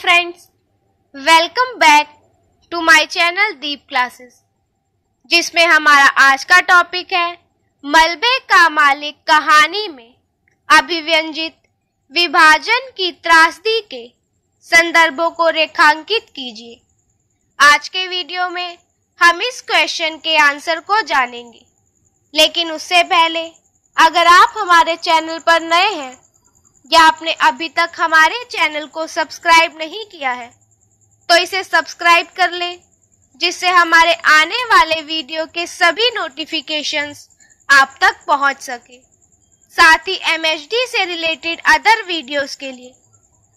Friends, welcome back to my channel Deep classes, जिसमें हमारा आज का टॉपिक है मलबे का मालिक कहानी में अभिव्यंजित विभाजन की त्रासदी के संदर्भों को रेखांकित कीजिए। आज के वीडियो में हम इस क्वेश्चन के आंसर को जानेंगे, लेकिन उससे पहले अगर आप हमारे चैनल पर नए हैं या आपने अभी तक हमारे चैनल को सब्सक्राइब नहीं किया है तो इसे सब्सक्राइब कर लें, जिससे हमारे आने वाले वीडियो के सभी नोटिफिकेशंस आप तक पहुंच सके। साथ ही MHD से रिलेटेड अदर वीडियोस के लिए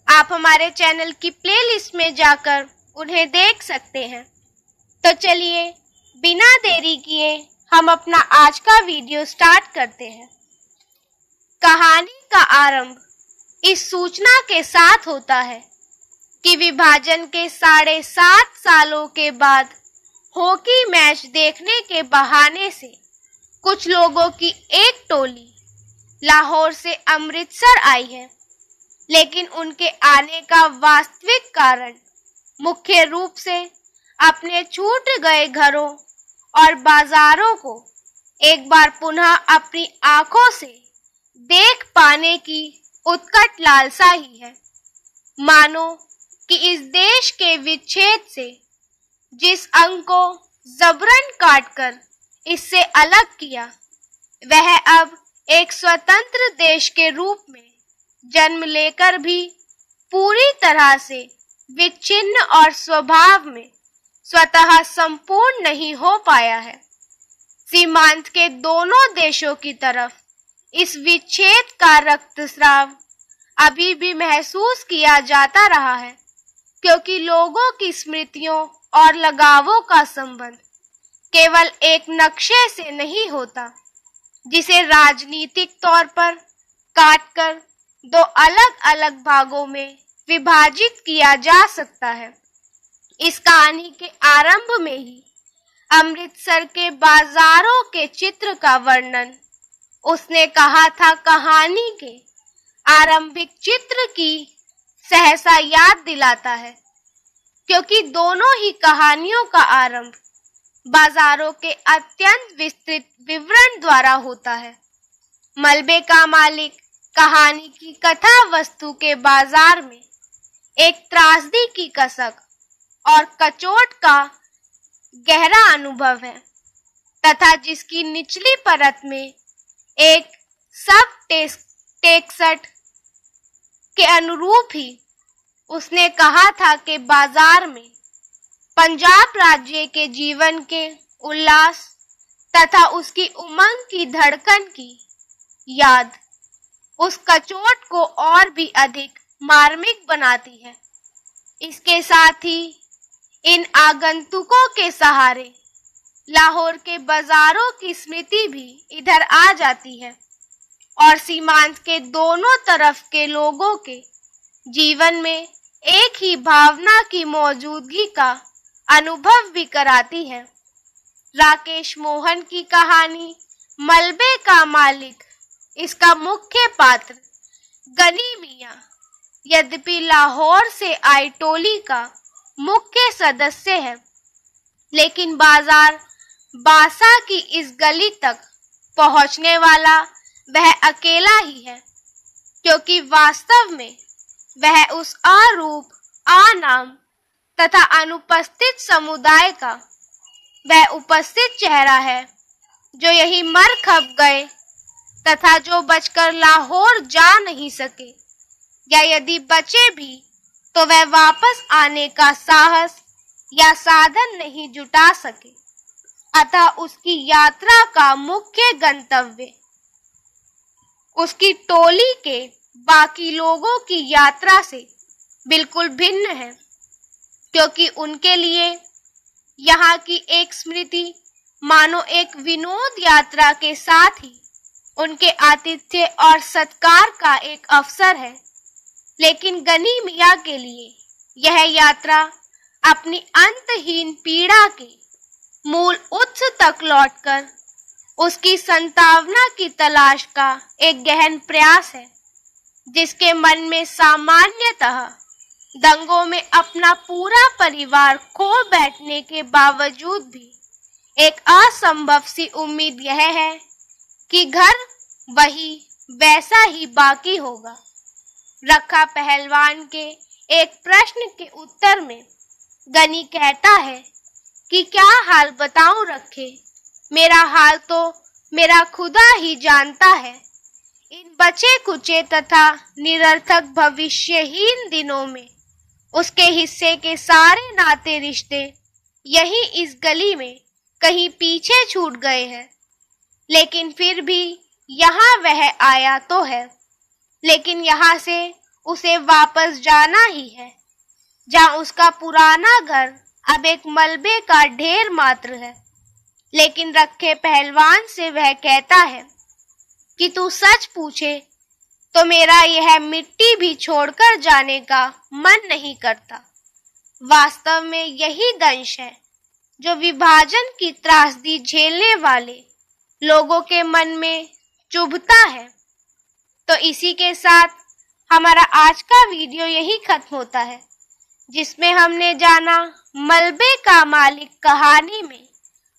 आप हमारे चैनल की प्लेलिस्ट में जाकर उन्हें देख सकते हैं। तो चलिए बिना देरी किए हम अपना आज का वीडियो स्टार्ट करते हैं। कहानी का आरंभ इस सूचना के साथ होता है कि विभाजन के 7.5 सालों के बाद हॉकी मैच देखने के बहाने से कुछ लोगों की एक टोली लाहौर से अमृतसर आई है, लेकिन उनके आने का वास्तविक कारण मुख्य रूप से अपने छूट गए घरों और बाजारों को एक बार पुनः अपनी आंखों से देख पाने की उत्कट लालसा ही है। मानो कि इस देश के विच्छेद से जिस अंग को जबरन काटकर इससे अलग किया, वह अब एक स्वतंत्र देश के रूप में जन्म लेकर भी पूरी तरह से विच्छिन्न और स्वभाव में स्वतः संपूर्ण नहीं हो पाया है। सीमांत के दोनों देशों की तरफ इस विच्छेद का रक्तस्राव अभी भी महसूस किया जाता रहा है, क्योंकि लोगों की स्मृतियों और लगावों का संबंध केवल एक नक्शे से नहीं होता, जिसे राजनीतिक तौर पर काटकर दो अलग अलग भागों में विभाजित किया जा सकता है। इस कहानी के आरंभ में ही अमृतसर के बाजारों के चित्र का वर्णन उसने कहा था कहानी के आरंभिक चित्र की सहसा याद दिलाता है, क्योंकि दोनों ही कहानियों का आरंभ बाजारों के अत्यंत विस्तृत विवरण द्वारा होता है। मलबे का मालिक कहानी की कथा वस्तु के बाजार में एक त्रासदी की कसक और कचोट का गहरा अनुभव है, तथा जिसकी निचली परत में एक सब टेक्स्ट के अनुरूप ही उसने कहा था कि बाजार में पंजाब राज्य के जीवन के उल्लास तथा उसकी उमंग की धड़कन की याद उस कचोट को और भी अधिक मार्मिक बनाती है। इसके साथ ही इन आगंतुकों के सहारे लाहौर के बाजारों की स्मृति भी इधर आ जाती है और सीमांत के दोनों तरफ के लोगों के जीवन में एक ही भावना की मौजूदगी का अनुभव भी कराती है। राकेश मोहन की कहानी मलबे का मालिक, इसका मुख्य पात्र गनी मियां यद्यपि लाहौर से आई टोली का मुख्य सदस्य है, लेकिन बाजार बासा की इस गली तक पहुंचने वाला वह अकेला ही है, क्योंकि वास्तव में वह उस अरूप अनाम तथा अनुपस्थित समुदाय का वह उपस्थित चेहरा है जो यही मर खप गए तथा जो बचकर लाहौर जा नहीं सके, या यदि बचे भी तो वह वापस आने का साहस या साधन नहीं जुटा सके। अतः उसकी यात्रा का मुख्य गंतव्य उसकी टोली के बाकी लोगों की यात्रा से बिल्कुल भिन्न है, क्योंकि उनके लिए यहाँ की एक स्मृति मानो एक विनोद यात्रा के साथ ही उनके आतिथ्य और सत्कार का एक अवसर है। लेकिन गनी मियां के लिए यह यात्रा अपनी अंतहीन पीड़ा के मूल उत्स तक लौटकर उसकी संतावना की तलाश का एक गहन प्रयास है, जिसके मन में सामान्यतः दंगों में अपना पूरा परिवार खो बैठने के बावजूद भी एक असंभव सी उम्मीद यह है कि घर वही वैसा ही बाकी होगा। रखा पहलवान के एक प्रश्न के उत्तर में गनी कहता है कि क्या हाल बताऊं रखे, मेरा हाल तो मेरा खुदा ही जानता है। इन बचे कुचे तथा निरर्थक भविष्यहीन दिनों में उसके हिस्से के सारे नाते रिश्ते यही इस गली में कहीं पीछे छूट गए हैं। लेकिन फिर भी यहाँ वह आया तो है, लेकिन यहाँ से उसे वापस जाना ही है, जहाँ उसका पुराना घर अब एक मलबे का ढेर मात्र है। लेकिन रखे पहलवान से वह कहता है कि तू सच पूछे तो मेरा यह मिट्टी भी छोड़कर जाने का मन नहीं करता। वास्तव में यही दंश है जो विभाजन की त्रासदी झेलने वाले लोगों के मन में चुभता है। तो इसी के साथ हमारा आज का वीडियो यही खत्म होता है, जिसमें हमने जाना मलबे का मालिक कहानी में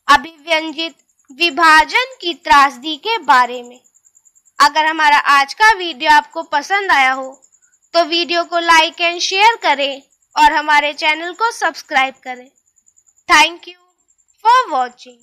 अभिव्यंजित विभाजन की त्रासदी के बारे में। अगर हमारा आज का वीडियो आपको पसंद आया हो तो वीडियो को लाइक एंड शेयर करें और हमारे चैनल को सब्सक्राइब करें। Thank you for watching.